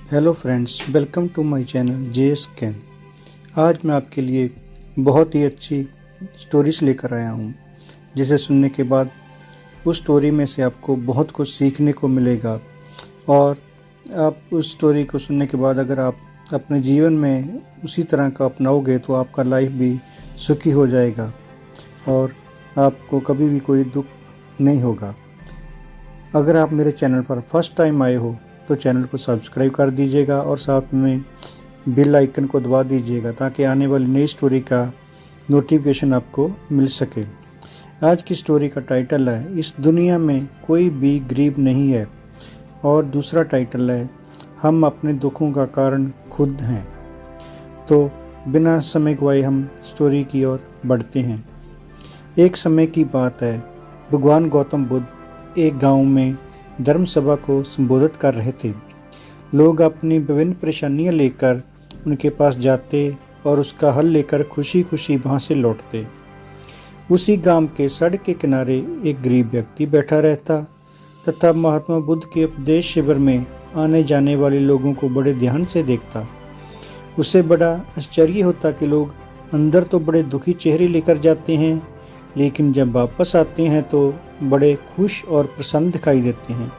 Hello friends, welcome to my channel JS Can. आज मैं आपके लिए बहुत ही अच्छी स्टोरीज लेकर आया हूँ, जिसे सुनने के बाद उस स्टोरी में से आपको बहुत कुछ सीखने को मिलेगा। और आप उस स्टोरी को सुनने के बाद अगर आप अपने जीवन में उसी तरह का अपनाओगे तो आपका लाइफ भी सुखी हो जाएगा और आपको कभी भी कोई दुख नहीं होगा। अगर आप मेरे चैनल पर फर्स्ट टाइम आए हो तो चैनल को सब्सक्राइब कर दीजिएगा और साथ में बेल आइकन को दबा दीजिएगा ताकि आने वाली नई स्टोरी का नोटिफिकेशन आपको मिल सके। आज की स्टोरी का टाइटल है इस दुनिया में कोई भी गरीब नहीं है, और दूसरा टाइटल है हम अपने दुखों का कारण खुद हैं। तो बिना समय गवाए हम स्टोरी की ओर बढ़ते हैं। एक समय की बात है, भगवान गौतम बुद्ध एक गांव में धर्म सभा को संबोधित कर रहे थे। लोग अपनी विभिन्न परेशानियां लेकर उनके पास जाते और उसका हल लेकर खुशी खुशी वहां से लौटते। उसी गांव के सड़क के किनारे एक गरीब व्यक्ति बैठा रहता तथा महात्मा बुद्ध के उपदेश शिविर में आने जाने वाले लोगों को बड़े ध्यान से देखता। उसे बड़ा आश्चर्य होता कि लोग अंदर तो बड़े दुखी चेहरे लेकर जाते हैं, लेकिन जब वापस आते हैं तो बड़े खुश और प्रसन्न दिखाई देते हैं।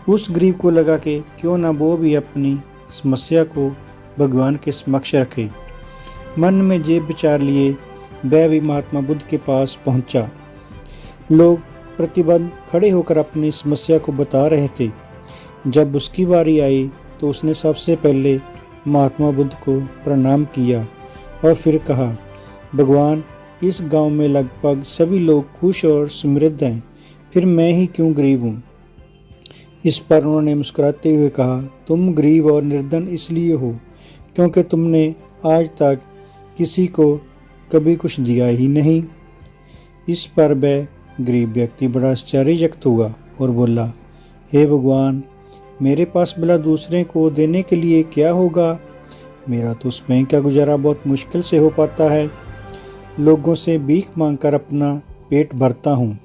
उस गरीब को लगा कि क्यों ना वो भी अपनी समस्या को भगवान के समक्ष रखे। मन में ये विचार लिए वह भी महात्मा बुद्ध के पास पहुंचा। लोग प्रतिबद्ध खड़े होकर अपनी समस्या को बता रहे थे। जब उसकी बारी आई तो उसने सबसे पहले महात्मा बुद्ध को प्रणाम किया और फिर कहा, भगवान, इस गांव में लगभग सभी लोग खुश और समृद्ध हैं, फिर मैं ही क्यों गरीब हूँ। इस पर उन्होंने मुस्कुराते हुए कहा, तुम गरीब और निर्धन इसलिए हो क्योंकि तुमने आज तक किसी को कभी कुछ दिया ही नहीं। इस पर वह गरीब व्यक्ति बड़ा आश्चर्यचकित हुआ और बोला, हे भगवान, मेरे पास भला दूसरे को देने के लिए क्या होगा। मेरा तो स्वयं का गुजारा बहुत मुश्किल से हो पाता है। लोगों से भीख मांगकर अपना पेट भरता हूँ।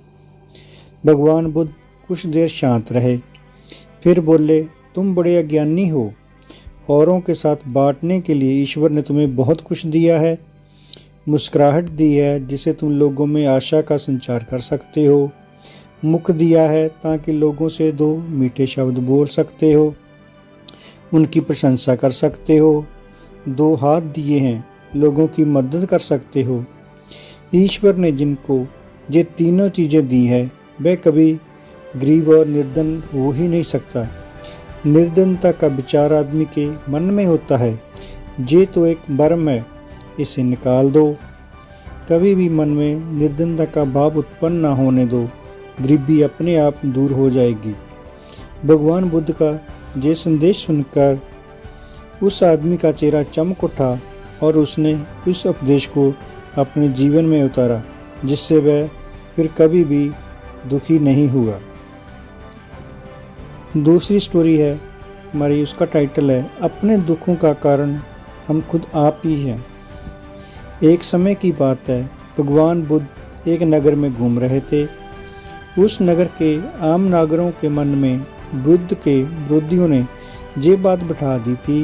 भगवान बुद्ध कुछ देर शांत रहे, फिर बोले, तुम बड़े अज्ञानी हो। औरों के साथ बांटने के लिए ईश्वर ने तुम्हें बहुत कुछ दिया है। मुस्कुराहट दी है जिसे तुम लोगों में आशा का संचार कर सकते हो। मुख दिया है ताकि लोगों से दो मीठे शब्द बोल सकते हो, उनकी प्रशंसा कर सकते हो। दो हाथ दिए हैं, लोगों की मदद कर सकते हो। ईश्वर ने जिनको ये तीनों चीज़ें दी है वह कभी गरीब और निर्धन हो ही नहीं सकता। निर्धनता का विचार आदमी के मन में होता है, ये तो एक भ्रम है, इसे निकाल दो। कभी भी मन में निर्धनता का भाव उत्पन्न न होने दो, गरीबी अपने आप दूर हो जाएगी। भगवान बुद्ध का ये संदेश सुनकर उस आदमी का चेहरा चमक उठा और उसने इस उपदेश को अपने जीवन में उतारा, जिससे वह फिर कभी भी दुखी नहीं हुआ। दूसरी स्टोरी है हमारी, उसका टाइटल है अपने दुखों का कारण हम खुद आप ही हैं। एक समय की बात है, भगवान बुद्ध एक नगर में घूम रहे थे। उस नगर के आम नागरिकों के मन में बुद्ध के विरोधियों ने ये बात बिठा दी थी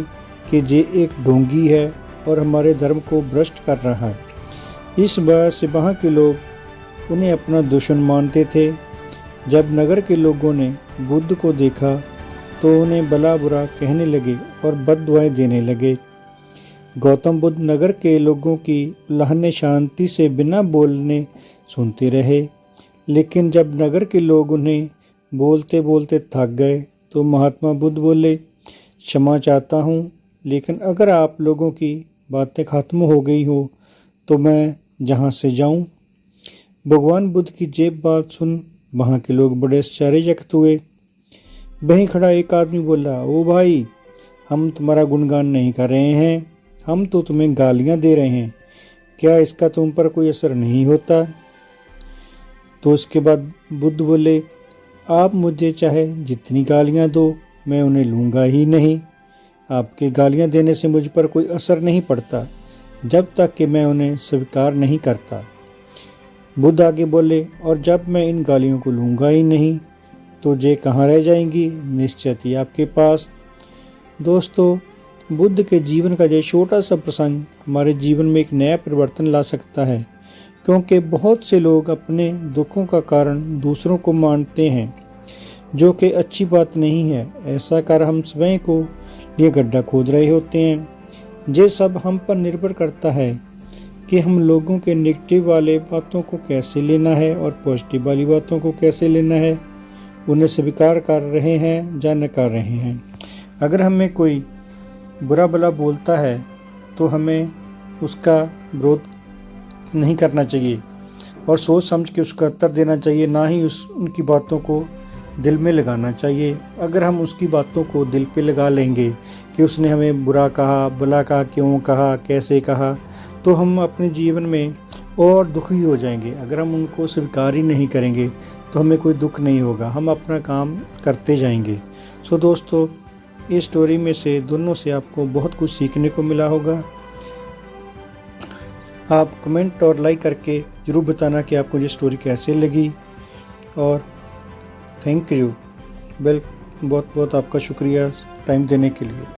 कि ये एक ढोंगी है और हमारे धर्म को भ्रष्ट कर रहा है। इस वजह से वहाँ के लोग उन्हें अपना दुश्मन मानते थे। जब नगर के लोगों ने बुद्ध को देखा तो उन्हें भला बुरा कहने लगे और बद्दुआएं देने लगे। गौतम बुद्ध नगर के लोगों की उल्लाहने शांति से बिना बोलने सुनते रहे, लेकिन जब नगर के लोग उन्हें बोलते बोलते थक गए तो महात्मा बुद्ध बोले, क्षमा चाहता हूँ, लेकिन अगर आप लोगों की बातें खत्म हो गई हो तो मैं जहाँ से जाऊँ। भगवान बुद्ध की ये बात सुन वहाँ के लोग बड़े आश्चर्यचकित हुए। वहीं खड़ा एक आदमी बोला, ओ भाई, हम तुम्हारा गुणगान नहीं कर रहे हैं, हम तो तुम्हें गालियाँ दे रहे हैं। क्या इसका तुम पर कोई असर नहीं होता। तो उसके बाद बुद्ध बोले, आप मुझे चाहे जितनी गालियाँ दो, मैं उन्हें लूँगा ही नहीं। आपके गालियाँ देने से मुझ पर कोई असर नहीं पड़ता जब तक कि मैं उन्हें स्वीकार नहीं करता। बुद्ध आगे बोले, और जब मैं इन गालियों को लूँगा ही नहीं तो ये कहाँ रह जाएंगी, निश्चित ही आपके पास। दोस्तों, बुद्ध के जीवन का ये छोटा सा प्रसंग हमारे जीवन में एक नया परिवर्तन ला सकता है, क्योंकि बहुत से लोग अपने दुखों का कारण दूसरों को मानते हैं, जो कि अच्छी बात नहीं है। ऐसा कर हम स्वयं को लिए गड्ढा खोद रहे होते हैं। ये सब हम पर निर्भर करता है कि हम लोगों के नेगेटिव वाले बातों को कैसे लेना है और पॉजिटिव वाली बातों को कैसे लेना है, उन्हें स्वीकार कर रहे हैं या नकार रहे हैं। अगर हमें कोई बुरा भला बोलता है तो हमें उसका विरोध नहीं करना चाहिए और सोच समझ के उसका उत्तर देना चाहिए, ना ही उनकी बातों को दिल में लगाना चाहिए। अगर हम उसकी बातों को दिल पे लगा लेंगे कि उसने हमें बुरा कहा, भला कहा, क्यों कहा, कैसे कहा, तो हम अपने जीवन में और दुखी हो जाएंगे। अगर हम उनको स्वीकार ही नहीं करेंगे तो हमें कोई दुख नहीं होगा, हम अपना काम करते जाएंगे। सो दोस्तों, इस स्टोरी में से दोनों से आपको बहुत कुछ सीखने को मिला होगा। आप कमेंट और लाइक करके ज़रूर बताना कि आपको ये स्टोरी कैसे लगी। और थैंक यू, बहुत बहुत आपका शुक्रिया टाइम देने के लिए।